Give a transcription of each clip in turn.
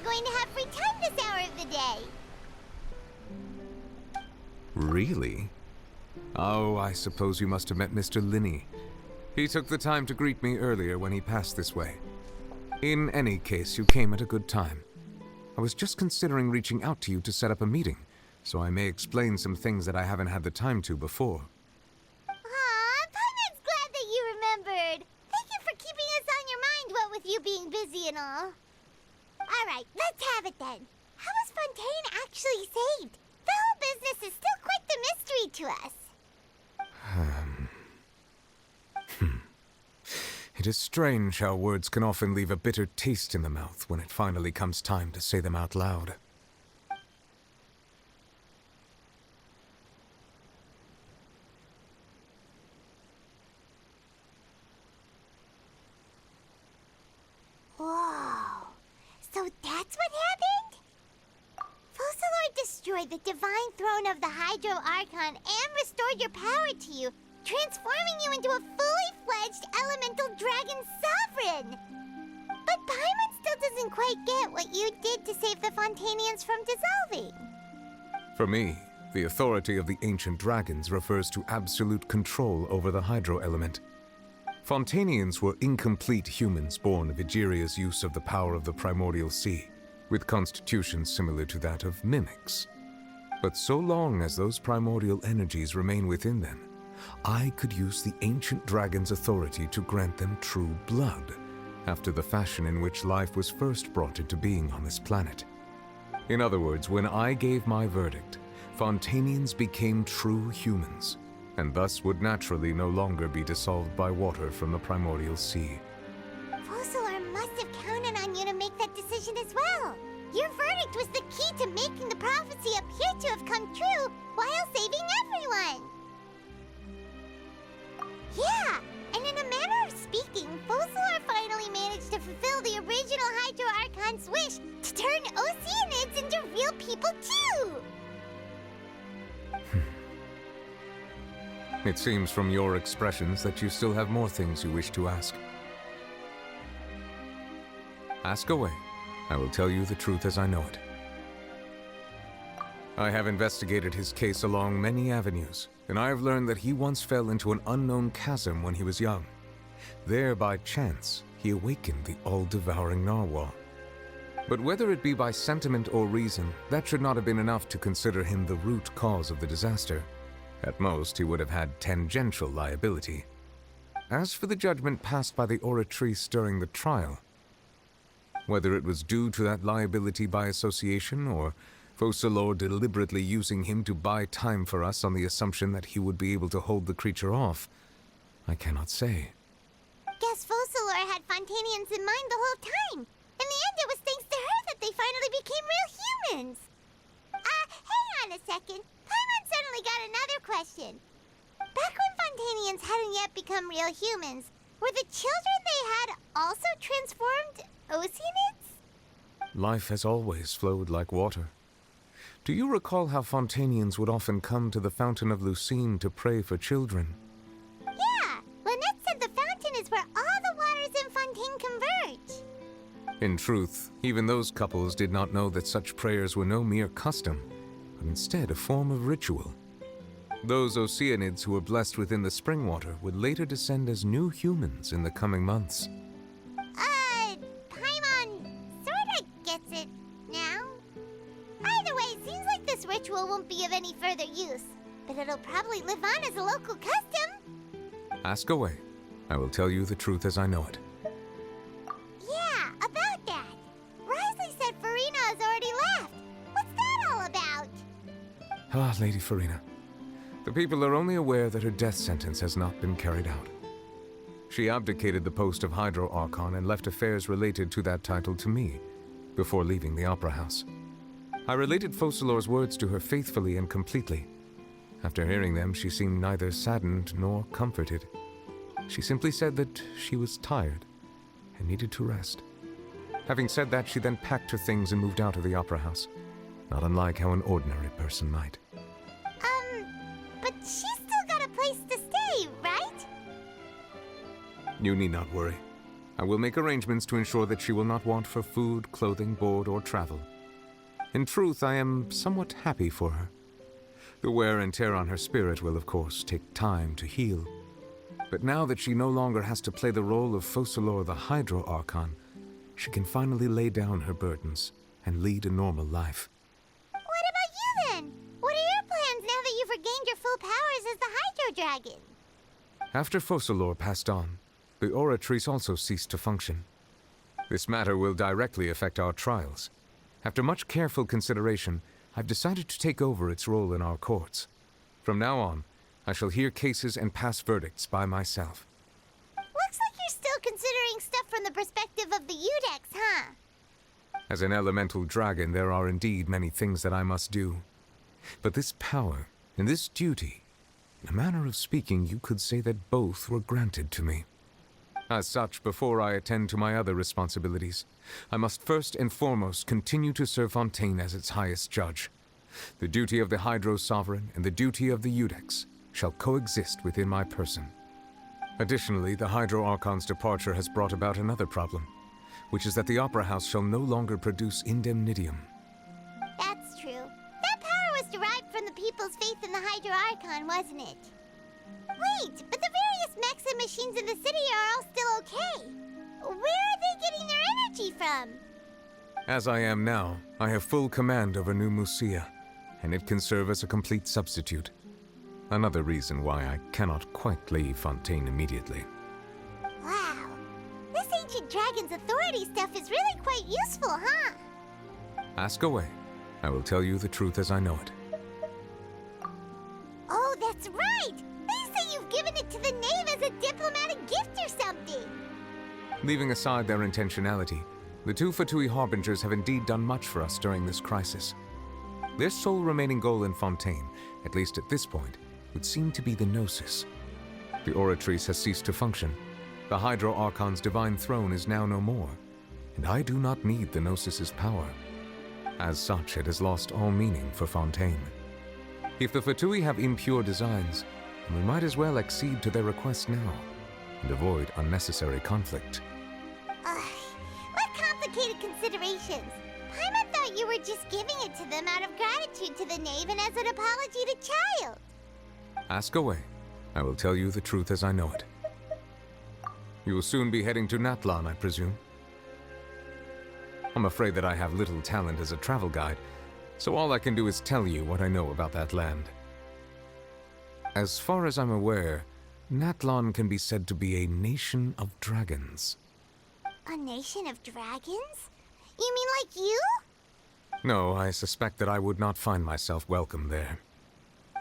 we're going to have free time this hour of the day. Really? Oh, I suppose you must have met Mr. Linney. He took the time to greet me earlier when he passed this way. In any case, you came at a good time. I was just considering reaching out to you to set up a meeting, so I may explain some things that I haven't had the time to before. Aw, Paimon's glad that you remembered. Thank you for keeping us on your mind, what with you being busy and all. Alright, let's have it then. How was Fontaine actually saved? The whole business is still quite the mystery to us. It is strange how words can often leave a bitter taste in the mouth when it finally comes time to say them out loud. Whoa. So that's what happened? Focalor destroyed the divine throne of the Hydro Archon and restored your power to you, transforming you into a fully fledged elemental dragon sovereign. But Paimon still doesn't quite get what you did to save the Fontainians from dissolving. For me, the authority of the ancient dragons refers to absolute control over the hydro element. Fontainians were incomplete humans born of Egeria's use of the power of the primordial sea, with constitutions similar to that of mimics. But so long as those primordial energies remain within them, I could use the ancient dragon's authority to grant them true blood, after the fashion in which life was first brought into being on this planet. In other words, when I gave my verdict, Fontainians became true humans, and thus would naturally no longer be dissolved by water from the primordial sea. Focalor must have counted on you to make that decision as well. Your verdict was the key to making the prophecy appear to have come true while saving everyone. Yeah, and in a manner of speaking, Focalor finally managed to fulfill the original Hydro Archon's wish to turn Oceanids into real people too! It seems from your expressions that you still have more things you wish to ask. Ask away. I will tell you the truth as I know it. I have investigated his case along many avenues, and I have learned that he once fell into an unknown chasm when he was young. There, by chance, he awakened the all-devouring narwhal. But whether it be by sentiment or reason, that should not have been enough to consider him the root cause of the disaster. At most, he would have had tangential liability. As for the judgment passed by the oratrice during the trial, whether it was due to that liability by association, or Focalor deliberately using him to buy time for us on the assumption that he would be able to hold the creature off, I cannot say. Guess Focalor had Fontainians in mind the whole time. In the end, it was thanks to her that they finally became real humans. Hang on a second. Paimon suddenly got another question. Back when Fontainians hadn't yet become real humans, were the children they had also transformed Oceanids? Life has always flowed like water. Do you recall how Fontainians would often come to the Fountain of Lucine to pray for children? Yeah, Lynette said the fountain is where all the waters in Fontaine converge. In truth, even those couples did not know that such prayers were no mere custom, but instead a form of ritual. Those Oceanids who were blessed within the spring water would later descend as new humans in the coming months. Paimon sorta gets it now. Either way, it seems like this ritual won't be of any further use, but it'll probably live on as a local custom. Ask away. I will tell you the truth as I know it. Yeah, about that. Risley said Farina has already left. What's that all about? Ah, Lady Farina. The people are only aware that her death sentence has not been carried out. She abdicated the post of Hydro Archon and left affairs related to that title to me, before leaving the Opera House. I related Focalor's words to her faithfully and completely. After hearing them, she seemed neither saddened nor comforted. She simply said that she was tired and needed to rest. Having said that, she then packed her things and moved out of the Opera House, not unlike how an ordinary person might. But she's still got a place to stay, right? You need not worry. I will make arrangements to ensure that she will not want for food, clothing, board, or travel. In truth, I am somewhat happy for her. The wear and tear on her spirit will, of course, take time to heal. But now that she no longer has to play the role of Focalor the Hydro Archon, she can finally lay down her burdens and lead a normal life. What about you then? What are your plans now that you've regained your full powers as the Hydro Dragon? After Focalor passed on, the Oratrice also ceased to function. This matter will directly affect our trials. After much careful consideration, I've decided to take over its role in our courts. From now on, I shall hear cases and pass verdicts by myself. Looks like you're still considering stuff from the perspective of the Udex, huh? As an elemental dragon, there are indeed many things that I must do. But this power and this duty, in a manner of speaking, you could say that both were granted to me. As such, before I attend to my other responsibilities, I must first and foremost continue to serve Fontaine as its highest judge. The duty of the Hydro Sovereign and the duty of the Udex shall coexist within my person. Additionally, the Hydro Archon's departure has brought about another problem, which is that the Opera House shall no longer produce indemnitium. That's true. That power was derived from the people's faith in the Hydro Archon, wasn't it? Wait, but the various mechs and machines in the city are all still okay. Where are they getting their energy from? As I am now, I have full command over New Musia, and it can serve as a complete substitute. Another reason why I cannot quite leave Fontaine immediately. Wow. This ancient dragon's authority stuff is really quite useful, huh? Ask away. I will tell you the truth as I know it. Oh, that's right! They say you've given it to the knave as a diplomatic gift or something! Leaving aside their intentionality, the two Fatui Harbingers have indeed done much for us during this crisis. Their sole remaining goal in Fontaine, at least at this point, would seem to be the Gnosis. The Oratrice has ceased to function. The Hydro Archon's divine throne is now no more, and I do not need the Gnosis's power. As such, it has lost all meaning for Fontaine. If the Fatui have impure designs, we might as well accede to their request now, and avoid unnecessary conflict. What complicated considerations! Paimon thought you were just giving it to them out of gratitude to the knave and as an apology to Child. Ask away. I will tell you the truth as I know it. You will soon be heading to Natlan, I presume. I'm afraid that I have little talent as a travel guide, so all I can do is tell you what I know about that land. As far as I'm aware, Natlan can be said to be a nation of dragons. A nation of dragons? You mean like you? No, I suspect that I would not find myself welcome there.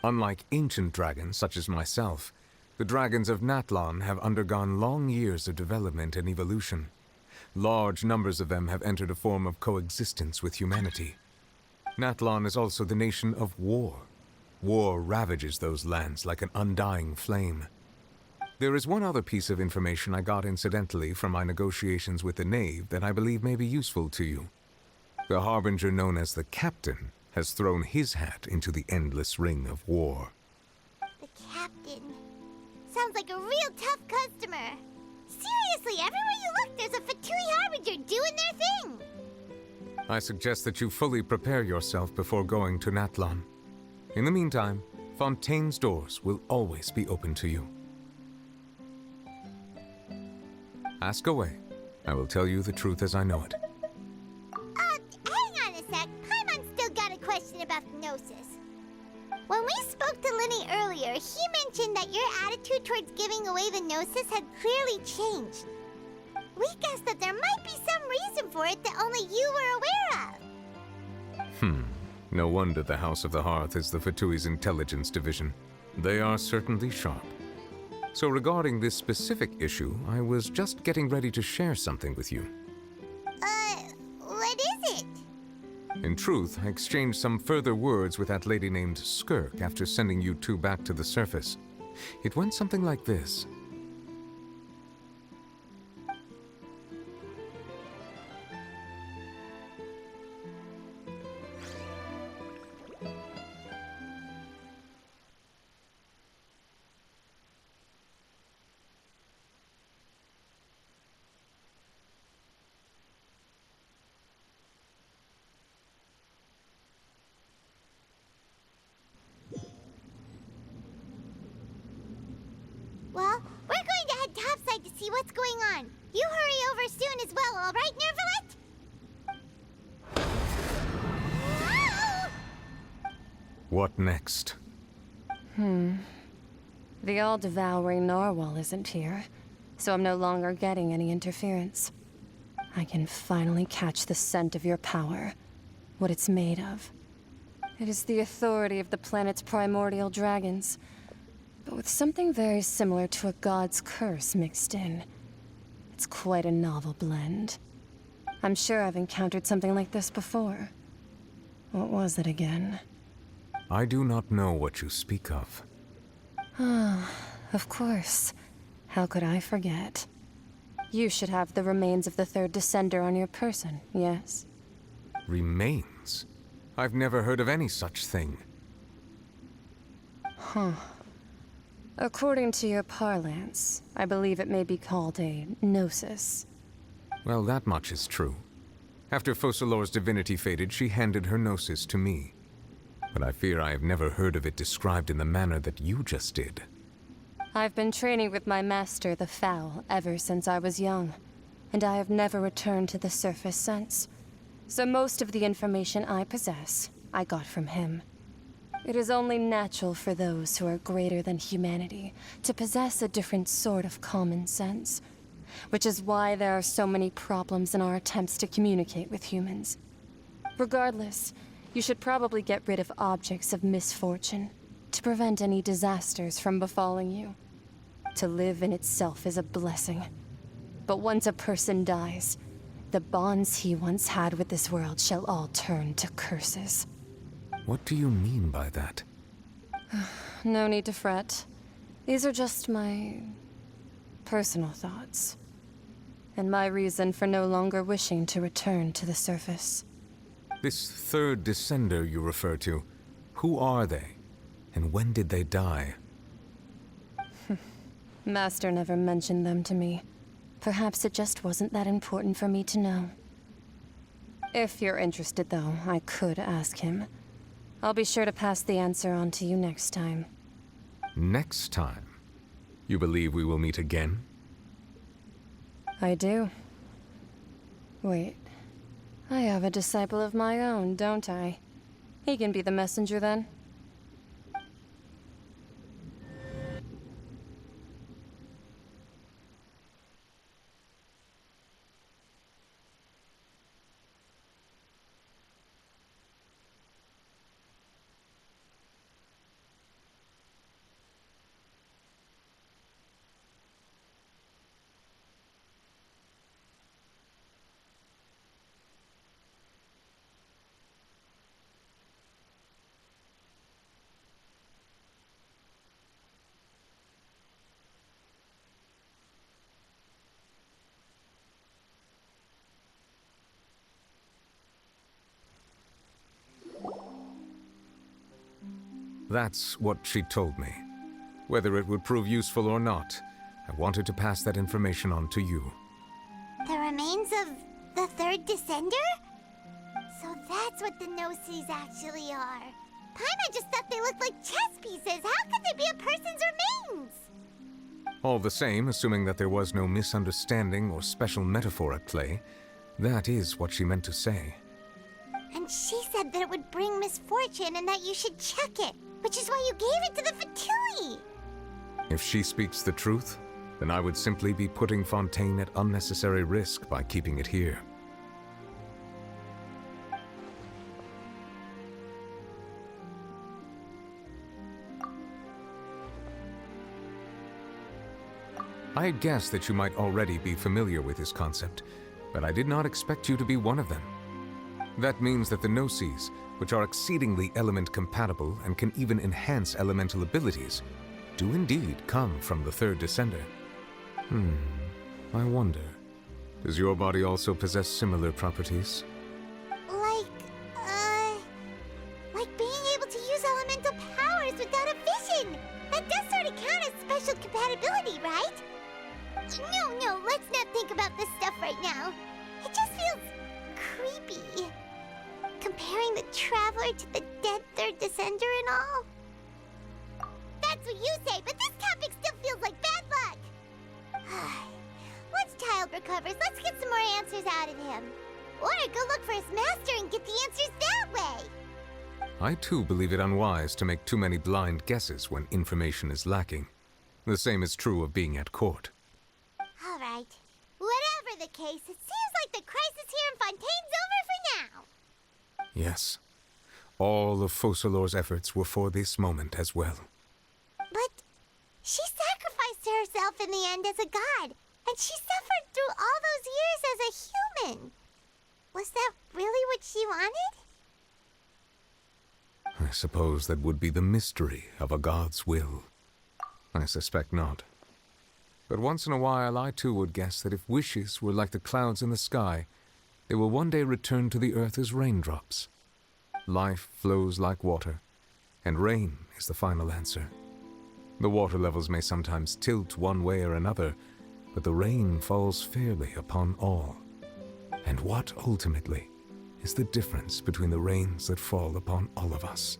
Unlike ancient dragons such as myself, the dragons of Natlan have undergone long years of development and evolution. Large numbers of them have entered a form of coexistence with humanity. Natlan is also the nation of war. War ravages those lands like an undying flame. There is one other piece of information I got incidentally from my negotiations with the knave that I believe may be useful to you. The harbinger known as the Captain has thrown his hat into the endless ring of war. The Captain. Sounds like a real tough customer. Seriously, everywhere you look, there's a Fatui Harbinger doing their thing. I suggest that you fully prepare yourself before going to Natlan. In the meantime, Fontaine's doors will always be open to you. Ask away. I will tell you the truth as I know it. Hang on a sec. Paimon's still got a question about the Gnosis. When we spoke to Linny earlier, he mentioned that your attitude towards giving away the Gnosis had clearly changed. We guessed that there might be some reason for it that only you were aware of. No wonder the House of the Hearth is the Fatui's intelligence division. They are certainly sharp. So regarding this specific issue, I was just getting ready to share something with you. What is it? In truth, I exchanged some further words with that lady named Skirk after sending you two back to the surface. It went something like this. what's going on. You hurry over soon as well, all right, Nervalet? Whoa! What next? The all-devouring narwhal isn't here, so I'm no longer getting any interference. I can finally catch the scent of your power, what it's made of. It is the authority of the planet's primordial dragons, but with something very similar to a god's curse mixed in. It's quite a novel blend. I'm sure I've encountered something like this before. What was it again? I do not know what you speak of. Of course. How could I forget? You should have the remains of the third descender on your person, yes? Remains? I've never heard of any such thing. According to your parlance, I believe it may be called a gnosis. Well, that much is true. After Focalor's divinity faded, she handed her gnosis to me. But I fear I have never heard of it described in the manner that you just did. I've been training with my master, the Fowl, ever since I was young, and I have never returned to the surface since. So most of the information I possess, I got from him. It is only natural for those who are greater than humanity to possess a different sort of common sense, which is why there are so many problems in our attempts to communicate with humans. Regardless, you should probably get rid of objects of misfortune to prevent any disasters from befalling you. To live in itself is a blessing. But once a person dies, the bonds he once had with this world shall all turn to curses. What do you mean by that? No need to fret. These are just my personal thoughts. And my reason for no longer wishing to return to the surface. This third descender you refer to, who are they? And when did they die? Master never mentioned them to me. Perhaps it just wasn't that important for me to know. If you're interested, though, I could ask him. I'll be sure to pass the answer on to you next time. Next time? You believe we will meet again? I do. Wait. I have a disciple of my own, don't I? He can be the messenger, then. That's what she told me. Whether it would prove useful or not, I wanted to pass that information on to you. The remains of the third descender? So that's what the Gnosis actually are. Paimon just thought they looked like chess pieces. How could they be a person's remains? All the same, assuming that there was no misunderstanding or special metaphor at play, that is what she meant to say. And she said that it would bring misfortune and that you should check it, which is why you gave it to the Fatui. If she speaks the truth, then I would simply be putting Fontaine at unnecessary risk by keeping it here. I had guessed that you might already be familiar with this concept, but I did not expect you to be one of them. That means that the Gnosis, which are exceedingly element-compatible and can even enhance elemental abilities, do indeed come from the third descender. I wonder, does your body also possess similar properties? Like being able to use elemental powers without a vision. That does sort of count as special compatibility, right? No, let's not think about this stuff right now. It just feels creepy. Comparing the Traveler to the dead third descender and all. That's what you say, but this topic still feels like bad luck. Once Child recovers, let's get some more answers out of him. Or go look for his master and get the answers that way. I too believe it unwise to make too many blind guesses when information is lacking. The same is true of being at court. All right. Whatever the case, it seems like the crisis here in Fontaine's over for now. Yes. All of Focalor's efforts were for this moment as well. But she sacrificed herself in the end as a god, and she suffered through all those years as a human. Was that really what she wanted? I suppose that would be the mystery of a god's will. I suspect not. But once in a while I too would guess that if wishes were like the clouds in the sky, they will one day return to the earth as raindrops. Life flows like water, and rain is the final answer. The water levels may sometimes tilt one way or another, but the rain falls fairly upon all. And what, ultimately, is the difference between the rains that fall upon all of us?